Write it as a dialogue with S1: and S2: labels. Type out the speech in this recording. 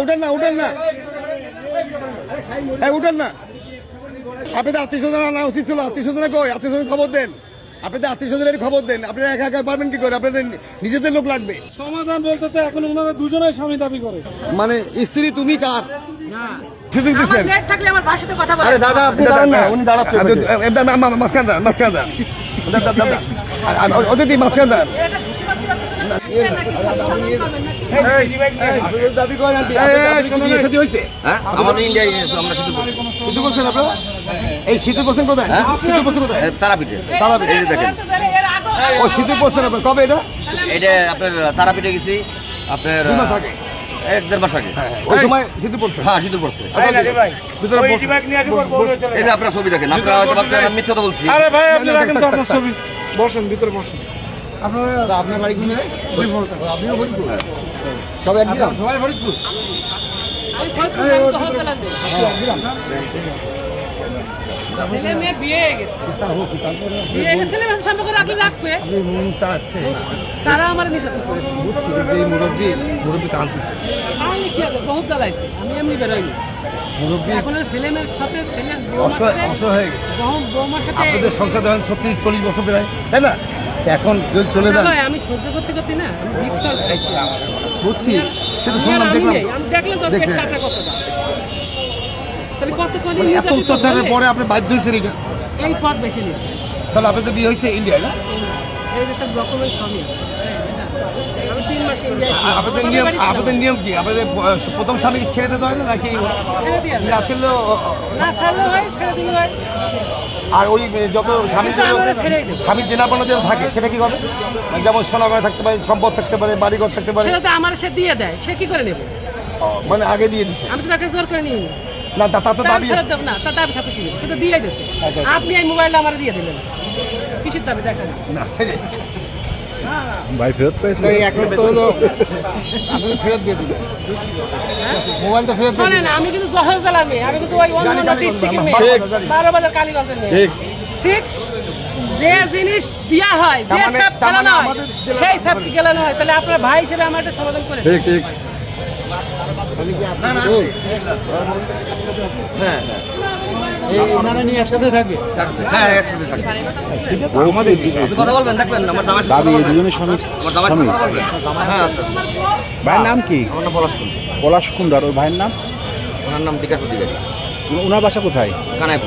S1: উঠান না উঠান না, উঠান না। আপনাদের আত্মীয় স্বজন আনা উচিত ছিল। আত্মীয় স্বজনে কই? আত্মীয় স্বজন খবর দেন। আপনাদের আত্মীয় স্বজনের খবর দেন। আপনারা একা একা পারবেন কি করে? আপনাদের নিজেদের লোক লাগবে।
S2: সমাধান বলতে তো এখন ওনারা দুজনেই স্বামী দাবি করে।
S1: মানে স্ত্রী তুমি কার?
S3: আরে দাদা আপনি দাঁড়ান না, উনি দাঁড়াচ্ছেন।
S1: মাঝখান দাঁড়ান, মাঝখান দাঁড়ান, অতিথি মাঝখান দাঁড়ান। দাবি করেন হয়েছে
S3: আমাদের ইন্ডিয়ায় আমরা
S1: সিদ্ধু করছেন আপনারা? এই সিদ্ধু করছেন কোথায়? সিদ্ধু করছেন কোথায়?
S3: তারাপীঠে।
S1: তারাপীঠে
S3: এই যে দেখেন,
S1: ও সিদ্ধু করছেন আপনার কবে?
S3: এটা আপনার তারাপীঠে গেছি আপনার
S1: 2 মাস আগে,
S3: 1-1.5 মাস আগে।
S1: ওই সময় সিদ্ধু পড়ছে।
S3: হ্যাঁ সিঁদুর পড়ছে। এই যে আপনার ছবি দেখেন, আপনারা হয়তো ভাবছেন আমি মিথ্যা কথা বলছি।
S2: আরে ভাই আপনি রাখেন তো আপনার ছবি, বসেন ভিতরে বসেন।
S1: আপনার বাড়ি কোথায়? আপনিও ফরিদপুর? সবাই এক গ্রাম? সবাই ফরিদপুর?
S4: ছেলে মেয়ে বিয়ে হয়ে গেছে, বিয়ে হয়ে গেছে, ছেলে মেয়ের সম্পর্ক রাখলে রাখবে, তারা আমার নির্যাতন করেছে।
S1: এই মুরব্বী কাঁদতেছে।
S4: আমি কি হবে, বহুত জ্বালাইছে, আমি এমনি বেরোইনি।
S1: মুরব্বী
S4: এখন ছেলে মেয়ের সাথে ছেলের
S1: অসহায় গেছে।
S4: বৌমার সাথে
S1: আপনাদের সংসার ধরেন 30-40 বছর প্রায়, তাই না? এখন যদি চলে যান,
S4: আমি সহ্য করতে করতে না, আমি ভিক্ষা খাইছি।
S1: বুঝছি, সেটা শুনলাম, দেখলাম।
S4: আমি দেখলাম তো পেট কাটা কতটা। তাহলে কতক্ষণ
S1: এত অত্যাচারের পরে আপনি বাধ্য হয়েছেন এটা?
S4: এই পথ বেছে নিতে।
S1: তাহলে আপনাদের বিয়ে হয়েছে ইন্ডিয়ায়, না?
S4: এই যে তার ডকুমেন্ট সবই আছে। আমি 3 মাস ইন্ডিয়ায় ছিলাম।
S1: আপনাদের নিয়ম কি? আপনাদের প্রথম স্বামী ছেড়ে দিতে হয় না, নাকি
S4: ছেড়ে দিয়ে আসে।
S1: আসলে
S4: না ছাড়লে হয়, ছেড়ে দিলে হয়।
S1: আর ওই যত স্বামীর জন্য
S4: আমরা ছেড়েই দেব।
S1: স্বামীর দেনাপানা যেন থাকে, সেটা কি হবে? যেমন সোনাগয় থাকতে পারে, সম্পদ থাকতে পারে, বাড়িঘর থাকতে পারে।
S4: সেটা তো আমার সে দিয়ে দেয়, সে কি করে নেবে?
S1: মানে আগে দিয়ে দিচ্ছে
S4: আমি তো তাকে জোর করে নিই
S1: না, তা তো দাবি আছে।
S4: না, তার দাবি থাকে কি? সেটা দিয়ে দিয়েছে। আপনি এই মোবাইলটা আমার দিয়ে দিলেন, কিসের দাবি দেখেন
S1: না, ছেড়ে
S5: ভাই ফেরত পেয়েছে।
S1: এখন তো হলো আপনি ফেরত দিয়ে দিবেন মোবাইল, তো ফেরত দিয়ে
S4: শোনেন, আমি কিন্তু জহর জেলার মেয়ে, আমি কিন্তু ওই অন্য ডিস্ট্রিক্টের মেয়ে, 12 বাজার কালীগঞ্জের মেয়ে। ঠিক যে জিনিস দেওয়া হয়, যে সাপ ফেলানো হয়, সেই সাপ কি ফেলানো হয়, তাহলে আপনার ভাই হিসেবে আমার একটা সমাধান করে
S5: ঠিক ঠিক।
S3: হ্যাঁ
S2: ওনারা নিয়ে একসাথে থাকবে।
S3: হ্যাঁ একসাথে থাকবে। আপনি কথা বলবেন, দেখবেন আমার দামের সাথে
S5: দাবি
S3: কথা
S5: এই
S3: বলবেন।
S5: দুজনের স্বামী
S3: আমার দামের সাথে কথা বলবেন। হ্যাঁ আচ্ছা।
S5: ভাইয়ের নাম কি?
S3: আমার নাম পলাশ কুন্ডু।
S5: পলাশ কুন্ডু। আর ওর ভাইয়ের নাম?
S3: ওনার নাম বিকাশ অধিকারী,
S5: ওনার বাসা কোথায়?
S3: কানাইপুর।